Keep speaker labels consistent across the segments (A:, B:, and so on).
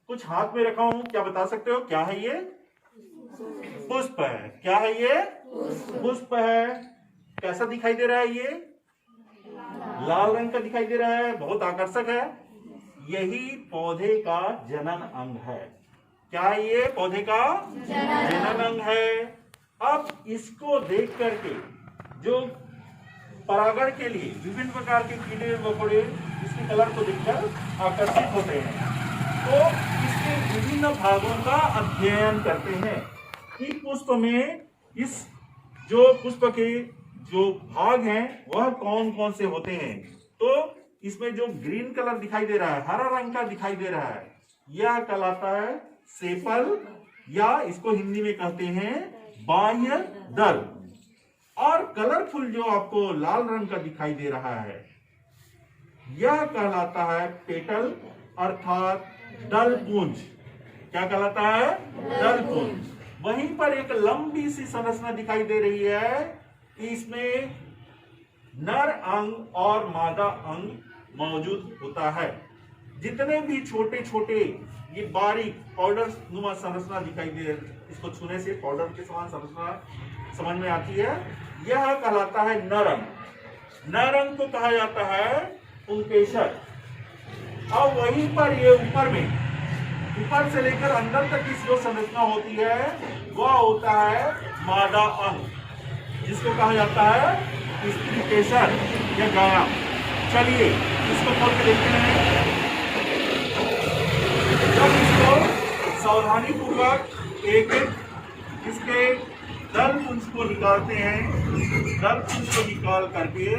A: कुछ हाथ में रखा हूं, क्या बता सकते हो क्या है ये? पुष्प है। क्या है ये? पुष्प है। कैसा दिखाई दे रहा है ये? लाल रंग का दिखाई दे रहा है, बहुत आकर्षक है। यही पौधे का जनन अंग है। क्या है ये? पौधे का जनन अंग है। अब इसको देख करके जो परागण के लिए विभिन्न प्रकार के कीड़े मकोड़े इसके कलर को देखकर आकर्षित होते हैं, तो इसके विभिन्न भागों का अध्ययन करते हैं कि पुष्प में इस जो पुष्प के जो भाग हैं वह कौन कौन से होते हैं। तो इसमें जो ग्रीन कलर दिखाई दे रहा है, हरा रंग का दिखाई दे रहा है, यह कहलाता है सेपल, या इसको हिंदी में कहते हैं बाह्य दल। और कलरफुल जो आपको लाल रंग का दिखाई दे रहा है यह कहलाता है पेटल अर्थात दल पुंज। क्या कहलाता है? दल पुंज। वहीं पर एक लंबी सी संरचना दिखाई दे रही है कि इसमें नर अंग और मादा अंग मौजूद होता है। जितने भी छोटे छोटे ये बारीक पाउडर नुमा संरचना दिखाई दे, इसको छूने से पाउडर के समान संरचना समझ में आती है, यह कहलाता है नर अंग। नर अंग को कहा जाता है पुंकेसर। और वहीं पर ये ऊपर में, ऊपर से लेकर अंदर तक की जो संरचना होती है वह होता है मादा अंग, जिसको कहा जाता है स्त्री केसर या गाया। चलिए इसको खोल के देखते हैं। जब इसको सावधानी पूर्वक एक एक इसके दल पुंज को निकालते हैं, दल पुंज को निकाल करके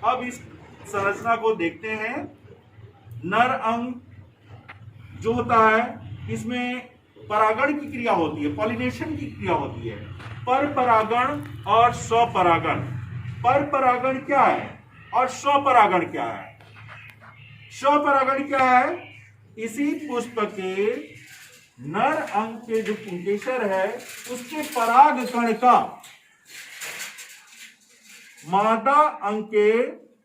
A: अब इस संरचना को देखते हैं। नर अंग जो होता है इसमें परागण की क्रिया होती है, पॉलिनेशन की क्रिया होती है। पर परागण और स्वपरागण। पर परागण क्या है और स्वपरागण क्या है? स्वपरागण क्या है? इसी पुष्प के नर अंग के जो पुंकेसर है उसके पराग कण का मादा अंग के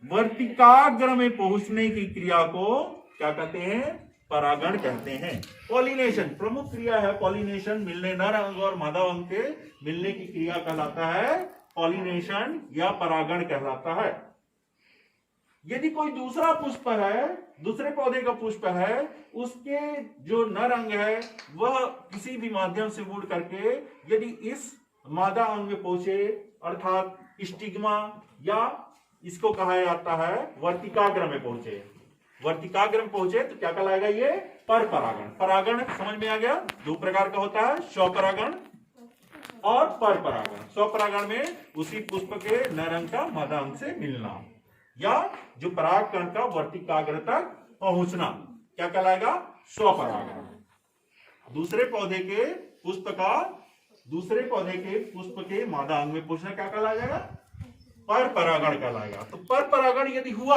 A: वर्तिकाग्र में पहुंचने की क्रिया को क्या कहते हैं? परागण कहते हैं। पॉलिनेशन प्रमुख क्रिया है। पॉलिनेशन मिलने, नर अंग और मादा अंग के मिलने की क्रिया कहलाता है पॉलिनेशन या परागण कहलाता है। यदि कोई दूसरा पुष्प है, दूसरे पौधे का पुष्प है, उसके जो नर अंग है वह किसी भी माध्यम से मुड़ करके यदि इस मादा अंग में पहुंचे अर्थात स्टिग्मा या इसको कहा जाता है वर्तिकाग्र में पहुंचे, वर्तिकाग्र में पहुंचे तो क्या कहलाएगा? ये पर परागण। परागण समझ में आ गया? दो प्रकार का होता है, स्वपरागण और पर परागण। स्वपरागण में उसी पुष्प के नर अंग का मादा अंग से मिलना या जो पराग कण का वर्तिकाग्र तक पहुंचना क्या कहलाएगा? स्वपरागण। दूसरे पौधे के पुष्प का दूसरे पौधे के पुष्प के मादा अंग में पहुंचना क्या कहलाएगा? पर परागण कहलाएगा। तो पर परागण यदि हुआ,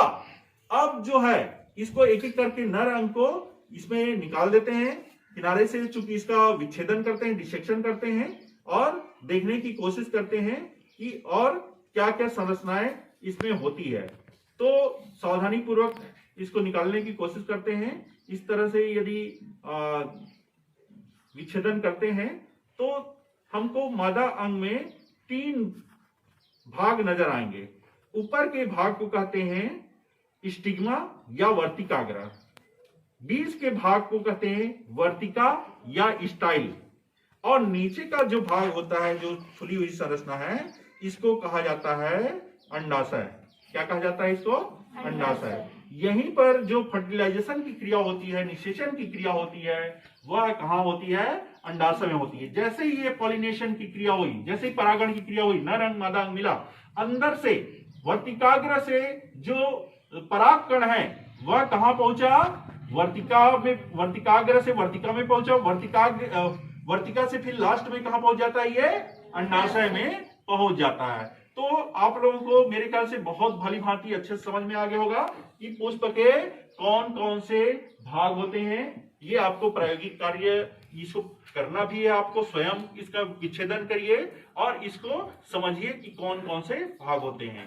A: अब जो है इसको एक एक करके नर अंग को इसमें निकाल देते हैं किनारे से, चूंकि इसका विच्छेदन करते हैं, डिसेक्शन करते हैं और देखने की कोशिश करते हैं कि और क्या क्या संरचनाएं इसमें होती है। तो सावधानी पूर्वक इसको निकालने की कोशिश करते हैं। इस तरह से यदि विच्छेदन करते हैं तो हमको मादा अंग में 3 भाग नजर आएंगे। ऊपर के भाग को कहते हैं स्टिग्मा या वर्तिकाग्र, बीच के भाग को कहते हैं वर्तिका या स्टाइल, और नीचे का जो भाग होता है जो खुली हुई संरचना है इसको कहा जाता है अंडाशय। क्या कहा जाता है इसको? अंडाशय। यहीं पर जो फर्टिलाइजेशन की क्रिया होती है, निषेचन की क्रिया होती है, वह कहाँ होती है? अंडाशय में होती है। जैसे ही ये पॉलिनेशन की क्रिया हुई, जैसे ही परागण की क्रिया हुई, नर अंग मादा अंग मिला, अंदर से वर्तिकाग्र से जो पराग कण है वह कहाँ पहुंचा? वर्तिका में, वर्तिकाग्र से वर्तिका में पहुंचा, वर्तिका से फिर लास्ट में कहाँ पहुंच जाता है? ये अंडाशय में पहुंच जाता है। तो आप लोगों को मेरे ख्याल से बहुत भली भांति अच्छे से समझ में आ गया होगा कि पुष्प के कौन कौन से भाग होते हैं। ये आपको प्रायोगिक कार्य इसको करना भी है, आपको स्वयं इसका विच्छेदन करिए और इसको समझिए कि कौन कौन से भाग होते हैं।